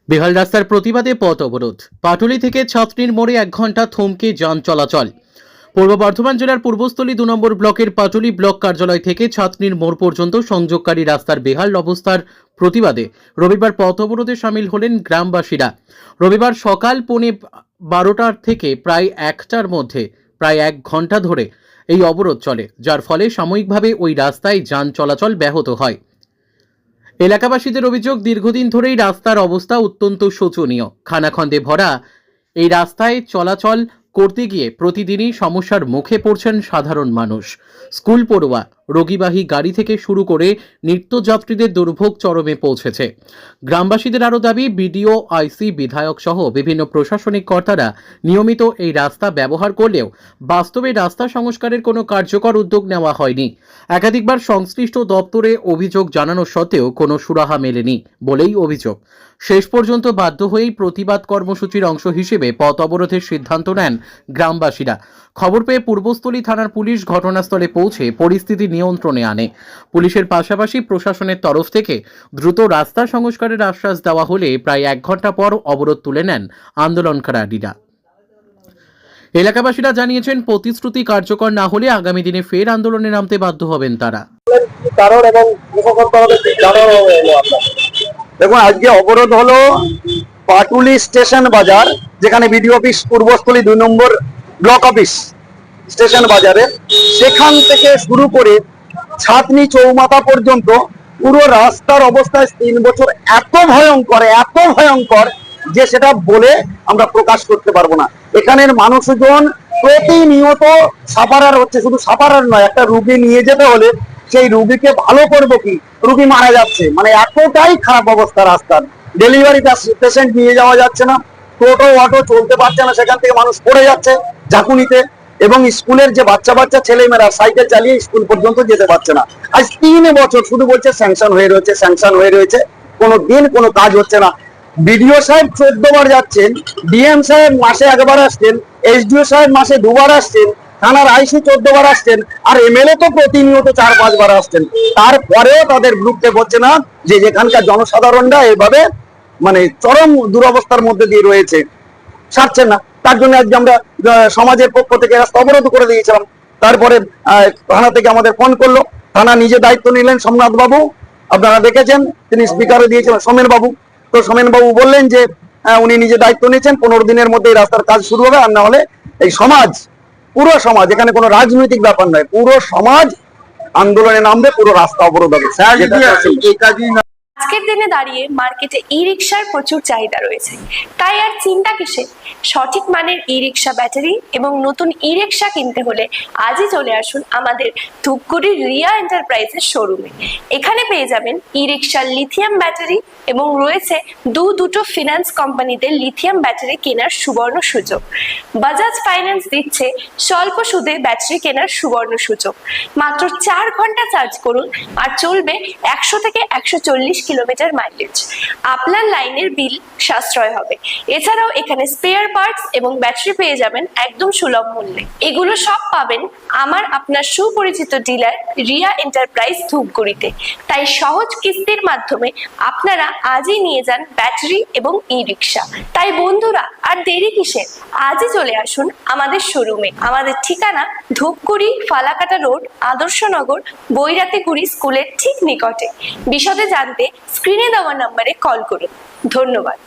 বেহাল রাস্তার প্রতিবাদে পথ অবরোধ। পাটুলি থেকে ছাত্রীর মোড়ে 1 ঘন্টা থমকে যান চলাচল। পূর্ব বর্ধমান জেলার পূর্বস্থলী 2 নম্বর ব্লকের পাটুলি ব্লক কার্যালয় থেকে ছাত্রীর মোড় পর্যন্ত সংযোগকারী রাস্তার বেহাল অবস্থার প্রতিবাদে রবিবার পথ অবরোধে সামিল হলেন গ্রামবাসীরা। রবিবার সকাল 12:30 থেকে প্রায় 1টার মধ্যে প্রায় 1 ঘন্টা ধরে এই অবরোধ চলে, যার ফলে সাময়িকভাবে ওই রাস্তায় যান চলাচল ব্যাহত হয়। এলাকাবাসীদের অভিযোগ, দীর্ঘদিন ধরেই রাস্তার অবস্থা অত্যন্ত শোচনীয়। খানাখন্দে ভরা এই রাস্তায় চলাচল করতে গিয়ে প্রতিদিনই সমস্যার মুখে পড়ছেন সাধারণ মানুষ। স্কুল পড়ুয়া, রোগীবাহী গাড়ি থেকে শুরু করে নিত্যযাত্রীদের দুর্ভোগ চরমে পৌঁছেছে। গ্রামবাসীদের আরও দাবি, বিডিও, আইসি, বিধায়ক সহ বিভিন্ন প্রশাসনিক কর্তারা নিয়মিত এই রাস্তা ব্যবহার করলেও বাস্তবে রাস্তা সংস্কারের কোনো কার্যকর উদ্যোগ নেওয়া হয়নি। একাধিকবার সংশ্লিষ্ট দপ্তরে অভিযোগ জানানো সত্ত্বেও কোনো সুরাহা মেলেনি বলেই অভিযোগ। শেষ পর্যন্ত বাধ্য হয়েই প্রতিবাদ কর্মসূচির অংশ হিসেবে পথ অবরোধের সিদ্ধান্ত নেন গ্রামবাসীরা। খবর পেয়ে পূর্বস্থলী থানার পুলিশ ঘটনাস্থলে পৌঁছে পরিস্থিতি নিয়ন্ত্রণে আনে। পুলিশের পাশাপাশি প্রশাসনের তরফ থেকে দ্রুত রাস্তা সংস্কারের আশ্বাস দেওয়া হলে প্রায় 1 ঘন্টা পর অবরোধ তুলে নেন আন্দোলনকারীরা। এলাকাবাসীরা জানিয়েছেন, প্রতিশ্রুতি কার্যকর না হলে আগামী দিনে ফের আন্দোলনে নামতে বাধ্য হবেন তারা। দেখুন, আজকে অবরোধ হলো পাটুলি স্টেশন বাজার, যেখানে বিডিও অফিস পূর্বস্থলী 2 নম্বর ব্লক অফিস স্টেশন বাজারে, সেখান থেকে শুরু করে ছাতনি চৌমাথা পর্যন্ত পুরো রাস্তার অবস্থা 3 বছর এত ভয়ঙ্কর যে সেটা বলে আমরা প্রকাশ করতে পারবো না। এখানের মানুষজন প্রতিনিয়ত সাফারার হচ্ছে, শুধু সাফারার নয়, একটা রুগী নিয়ে যেতে হলে সেই রুগীকে ভালো করবো কি, রুগী মারা যাচ্ছে, মানে এতটাই খারাপ অবস্থা রাস্তার। ডেলিভারি পেশেন্ট নিয়ে যাওয়া যাচ্ছে না, টোটো অটো চলতে পারছে না, সেখান থেকে মানুষ পড়ে যাচ্ছে ঝাঁকুনিতে, এবং স্কুলের যে বাচ্চা ছেলেমেয়েরা সাইকেল চালিয়ে স্কুল পর্যন্ত যেতে পারছে না। আজ 3 বছর শুধু বলছে স্যাংশন হয়ে রয়েছে, কোনো দিন কোনো কাজ হচ্ছে না। বিডিও সাহেব 14 বার যাচ্ছেন, ডিএম সাহেব মাসে 1 বার আসছেন, এসডিও সাহেব মাসে 2 বার আসছেন, থানার আইসি 14 বার আসছেন, আর এমএলএ তো প্রতিনিয়ত 4-5 বার আসছেন। তারপরেও তাদের ভ্রুক্ষেপ হচ্ছে না যে যেখানকার জনসাধারণরা এভাবে মানে চরম দুরবস্থার মধ্যে দিয়ে রয়েছে, ছাড়ছেন না। তার জন্য আজকে আমরা সমাজের পক্ষ থেকে রাস্তা অবরোধ করে দিয়েছিলাম। তারপরে থানা থেকে আমাদের ফোন করলো, থানা নিজে দায়িত্ব নিলেন সোমনাথ বাবু, আপনারা দেখেছেন, তিনি স্পিকারে দিয়েছিলেন সোমেন বাবু। তো সোমেন বাবু বললেন যে উনি নিজে দায়িত্ব নিয়েছেন, 15 দিনের মধ্যে এই রাস্তার কাজ শুরু হবে, আর না হলে এই সমাজ, পুরো সমাজ, এখানে কোনো রাজনৈতিক ব্যাপার নয়, পুরো সমাজ আন্দোলনে নামবে, পুরো রাস্তা অবরোধ হবে। আজকের দিনে দাঁড়িয়ে মার্কেটে ই রিক্সার প্রচুর চাহিদা রয়েছে, তাই আর চিন্তা কিসে? সঠিক মানের ই রিক্সা ব্যাটারি এবং নতুন ই রিক্সা কিনতে হলে আজই চলে আসুন আমাদের ধূপগুড়ির রিয়া এন্টারপ্রাইজের শোরুমে। এখানে পেয়ে যাবেন ই রিক্সার লিথিয়াম ব্যাটারি এবং রয়েছে দুটো ফিনান্স কোম্পানিতে লিথিয়াম ব্যাটারি কেনার সুবর্ণ সুযোগ। বাজাজ ফাইন্যান্স দিচ্ছে স্বল্প সুদে ব্যাটারি কেনার সুবর্ণ সুযোগ। মাত্র 4 ঘন্টা চার্জ করুন আর চলবে 100 থেকে 140 কিলোমিটার মাইলেজ। আপনার লাইনের বিল সাশ্রয় হবে। এছাড়াও এখানে স্পেয়ার পার্টস এবং ব্যাটারি পেয়ে যাবেন একদম সুলভ মূল্যে। এগুলো সব পাবেন আপনার সুপরিচিত ডিলার রিয়া এন্টারপ্রাইজ ধূপগুড়িতে। তাই সহজ কিস্তির মাধ্যমে আপনারা আজই নিয়ে যান ব্যাটারি এবং ই রিক্সা। তাই বন্ধুরা, আর দেরি কিসের? আজই চলে আসুন আমাদের শোরুমে। আমাদের ঠিকানা ধূপগুড়ি ফালাকাটা রোড, আদর্শনগর, বৈরাতিগুড়ি স্কুলের ঠিক নিকটে। বিশদে জানতে স্ক্রিনে দেওয়া নম্বরে কল করুন। ধন্যবাদ।